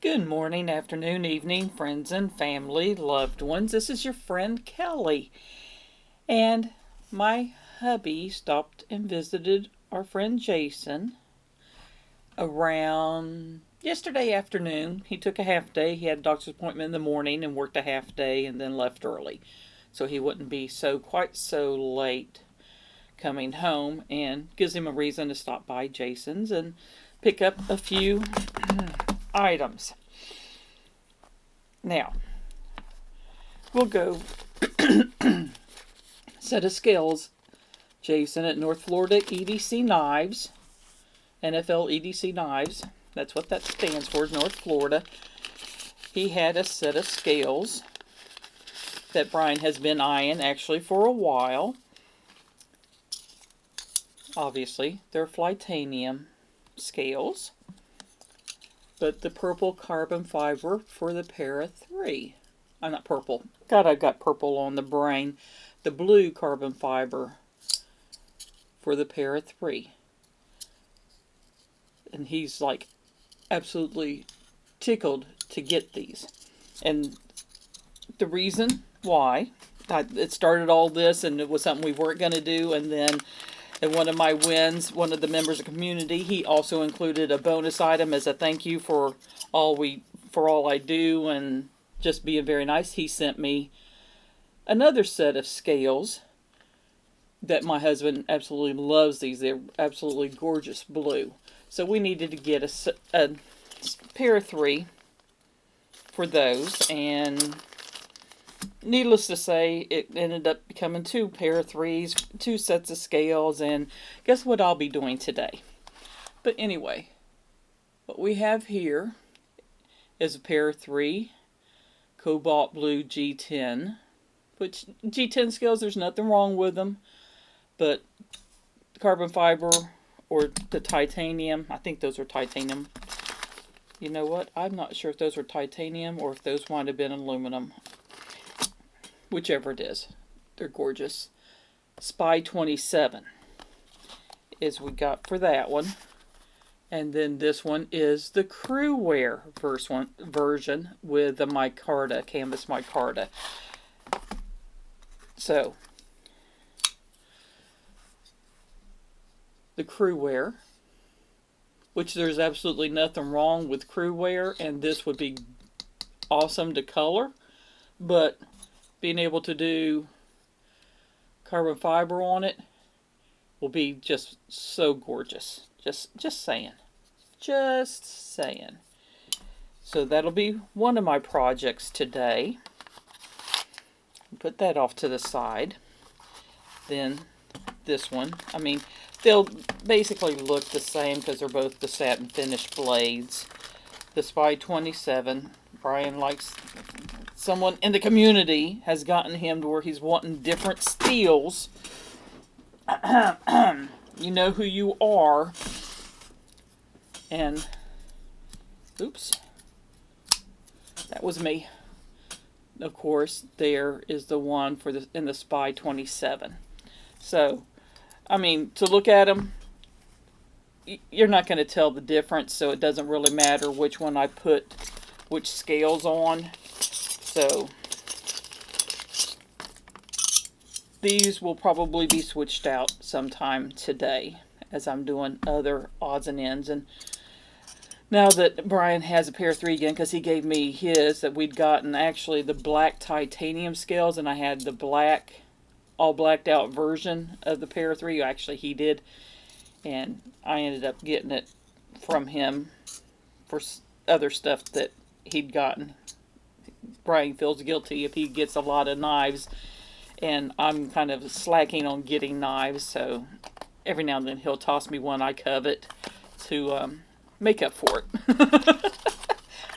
Good morning, afternoon, evening, friends and family, loved ones. This is your friend Kelly. And my hubby stopped and visited our friend Jason around yesterday afternoon. He took a half day. He had a doctor's appointment in the morning and worked a half day and then left early. So he wouldn't be quite so late coming home, and gives him a reason to stop by Jason's and pick up a few items. Now, we'll go set of scales. Jason at North Florida EDC Knives, NFL EDC Knives. That's what that stands for, North Florida. He had a set of scales that Brian has been eyeing actually for a while. Obviously, they're Flytanium scales, but the purple carbon fiber for the Para 3. I'm not purple. God, I've got purple on the brain. The blue carbon fiber for the Para 3. And he's like absolutely tickled to get these. And the reason why it started all this, and it was something we weren't going to do, and then in one of my wins, one of the members of the community, he also included a bonus item as a thank you for all I do and just being very nice. He sent me another set of scales that my husband absolutely loves. These, they're absolutely gorgeous blue. So we needed to get a pair of 3 for those, and needless to say, it ended up becoming 2 pair of 3s, 2 sets of scales, and guess what I'll be doing today? But anyway, what we have here is a pair of 3 cobalt blue G10, which G10 scales, there's nothing wrong with them, but carbon fiber or the titanium, I think those are titanium. You know what? I'm not sure if those were titanium or if those might have been aluminum. Whichever it is, they're gorgeous. Spy 27 is we got for that one. And then this one is the crew wear version with the micarta, canvas micarta. So, the crew wear, which there's absolutely nothing wrong with crew wear, and this would be awesome to color, but being able to do carbon fiber on it will be just so gorgeous. Just saying. Just saying. So that'll be one of my projects today. Put that off to the side. Then this one. I mean, they'll basically look the same because they're both the satin finished blades. The Spy 27. Brian likes, someone in the community has gotten him to where he's wanting different steels. You know who you are. And, oops, that was me. Of course, there is the one for in the Spy 27. So, I mean, to look at them, you're not going to tell the difference, so it doesn't really matter which one I put which scales on. So these will probably be switched out sometime today as I'm doing other odds and ends. And now that Brian has a pair of 3 again, because he gave me his that we'd gotten actually the black titanium scales, and I had the black, all blacked out version of the pair of 3. Actually, he did, and I ended up getting it from him for other stuff that he'd gotten. Brian feels guilty if he gets a lot of knives, and I'm kind of slacking on getting knives, so every now and then he'll toss me one I covet to make up for it.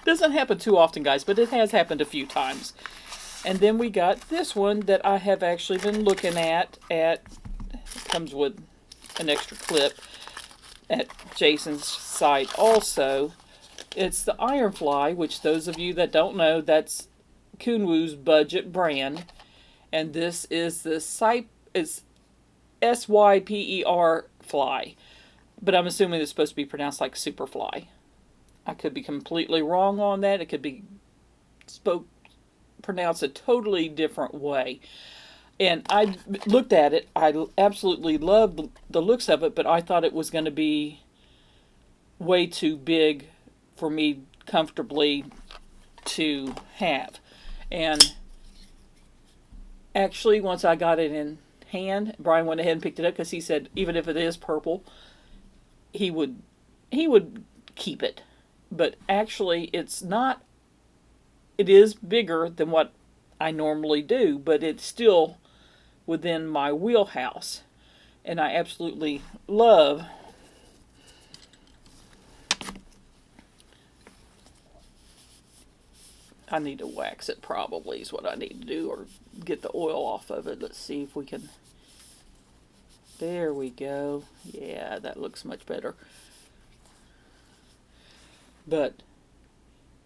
Doesn't happen too often, guys, but it has happened a few times. And then we got this one that I have actually been looking at. It comes with an extra clip at Jason's site also. It's the IronFly, which those of you that don't know, that's Kunwu's budget brand. And this is the Syper fly. But I'm assuming it's supposed to be pronounced like Syperfly. I could be completely wrong on that. It could be pronounced a totally different way. And I looked at it. I absolutely loved the looks of it, but I thought it was going to be way too big for me comfortably to have. And actually, once I got it in hand, Brian went ahead and picked it up because he said even if it is purple, he would keep it. But actually, it's not. It is bigger than what I normally do, but it's still within my wheelhouse. And I absolutely love I need to wax it probably is what I need to do, or get the oil off of it. Let's see if we can. There we go. Yeah, that looks much better. But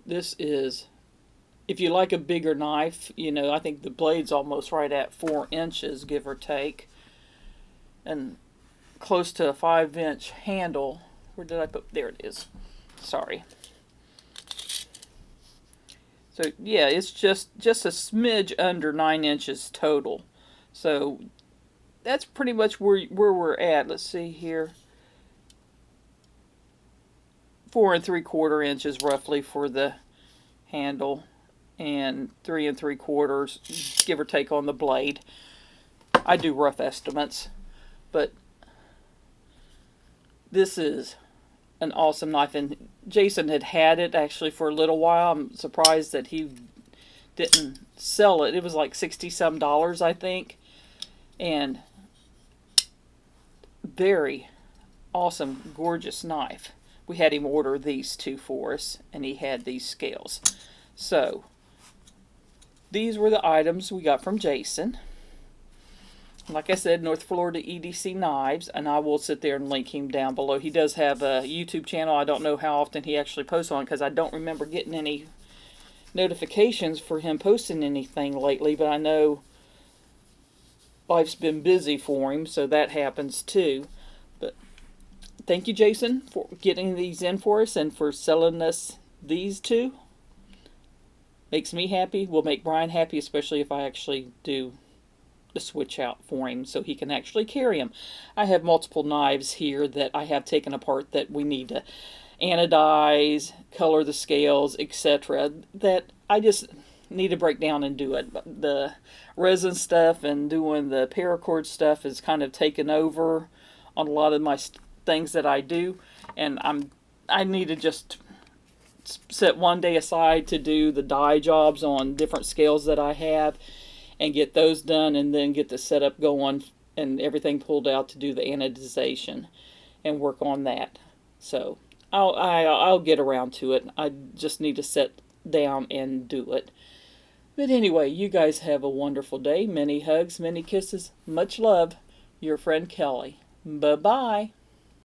this is, if you like a bigger knife, you know, I think the blade's almost right at 4 inches, give or take. And close to a 5-inch handle. Where did I put? There it is. Sorry. So yeah, it's just a smidge under 9 inches total. So that's pretty much where we're at. Let's see here. 4 3/4 inches roughly for the handle, and 3 3/4, give or take, on the blade. I do rough estimates, but this is an awesome knife, and Jason had it actually for a little while. I'm surprised that he didn't sell it. It was like $60 some, I think, and very awesome, gorgeous knife. We had him order these two for us, and he had these scales. So these were the items we got from Jason. Like I said, North Florida EDC Knives, and I will sit there and link him down below. He does have a YouTube channel. I don't know how often he actually posts on, because I don't remember getting any notifications for him posting anything lately, but I know life's been busy for him, so that happens too. But thank you, Jason, for getting these in for us and for selling us these two. Makes me happy. Will make Brian happy, especially if I actually do the switch out for him so he can actually carry them. I have multiple knives here that I have taken apart that we need to anodize, color the scales, etc. that I just need to break down and do it. The resin stuff and doing the paracord stuff is kind of taken over on a lot of my things that I do, and I need to just set one day aside to do the die jobs on different scales that I have and get those done, and then get the setup going and everything pulled out to do the anodization and work on that. So I'll get around to it. I just need to sit down and do it. But anyway, you guys have a wonderful day. Many hugs, many kisses, much love. Your friend Kelly. Bye-bye.